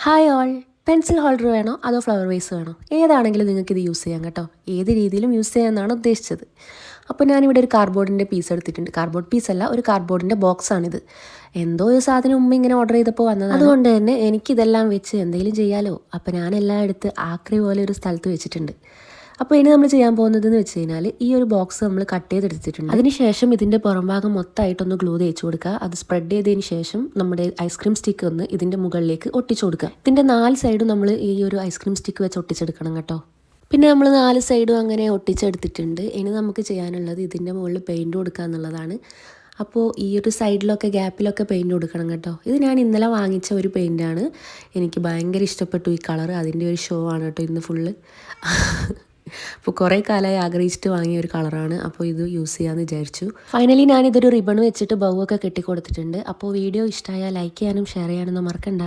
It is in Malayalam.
ഹായ് ഓൾ, പെൻസിൽ ഹോൾഡർ വേണോ അതോ ഫ്ലവർ വേസ് വേണോ? ഏതാണെങ്കിലും നിങ്ങൾക്ക് ഇത് യൂസ് ചെയ്യാം കേട്ടോ. ഏത് രീതിയിലും യൂസ് ചെയ്യാമെന്നാണ് ഉദ്ദേശിച്ചത്. അപ്പോൾ ഞാനിവിടെ ഒരു കാർഡ്ബോർഡിൻ്റെ പീസ് എടുത്തിട്ടുണ്ട്. കാർഡ്ബോർഡ് പീസല്ല, ഒരു കാർഡ്ബോർഡിൻ്റെ ബോക്സാണിത്. എന്തോ ഒരു സാധനം ഉമ്മ ഇങ്ങനെ ഓർഡർ ചെയ്തപ്പോൾ വന്നത്, അതുകൊണ്ട് തന്നെ എനിക്കിതെല്ലാം വെച്ച് എന്തെങ്കിലും ചെയ്യാമല്ലോ. അപ്പോൾ ഞാനെല്ലാം എടുത്ത് ആക്രി പോലെ ഒരു സ്ഥലത്ത് വെച്ചിട്ടുണ്ട്. അപ്പോൾ ഇനി നമ്മൾ ചെയ്യാൻ പോകുന്നതെന്ന് വെച്ച് കഴിഞ്ഞാൽ ഈ ഒരു ബോക്സ് നമ്മൾ കട്ട് ചെയ്തെടുത്തിട്ടുണ്ട്. അതിനുശേഷം ഇതിൻ്റെ പുറംഭാഗം മൊത്തമായിട്ടൊന്ന് ഗ്ലൂ തേച്ച് കൊടുക്കുക. അത് സ്പ്രെഡ് ചെയ്തതിന് ശേഷം നമ്മുടെ ഐസ്ക്രീം സ്റ്റിക്ക് ഒന്ന് ഇതിൻ്റെ മുകളിലേക്ക് ഒട്ടിച്ചു കൊടുക്കുക. ഇതിൻ്റെ 4 സൈഡും നമ്മൾ ഈ ഒരു ഐസ്ക്രീം സ്റ്റിക്ക് വെച്ച് ഒട്ടിച്ചെടുക്കണം കേട്ടോ. പിന്നെ നമ്മൾ 4 സൈഡും അങ്ങനെ ഒട്ടിച്ചെടുത്തിട്ടുണ്ട്. ഇനി നമുക്ക് ചെയ്യാനുള്ളത് ഇതിൻ്റെ മുകളിൽ പെയിൻറ്റ് കൊടുക്കുക എന്നുള്ളതാണ്. അപ്പോൾ ഈ ഒരു സൈഡിലൊക്കെ ഗ്യാപ്പിലൊക്കെ പെയിൻറ്റ് കൊടുക്കണം കേട്ടോ. ഇത് ഞാൻ ഇന്നലെ വാങ്ങിച്ച ഒരു പെയിൻറ്റാണ്. എനിക്ക് ഭയങ്കര ഇഷ്ടപ്പെട്ടു ഈ കളർ. അതിൻ്റെ ഒരു ഷോ ആണ് കേട്ടോ ഇന്ന് ഫുള്ള്. അപ്പോൾ കുറേ കാലമായി ആഗ്രഹിച്ചിട്ട് വാങ്ങിയ ഒരു കളറാണ്. അപ്പോൾ ഇത് യൂസ് ചെയ്യാമെന്ന് വിചാരിച്ചു. ഫൈനലി ഞാനിതൊരു റിബൺ വെച്ചിട്ട് ബൗ ഒക്കെ കെട്ടി കൊടുത്തിട്ടുണ്ട്. അപ്പോൾ വീഡിയോ ഇഷ്ടമായാൽ ലൈക്ക് ചെയ്യാനും ഷെയർ ചെയ്യാനൊന്നും മറക്കണ്ട.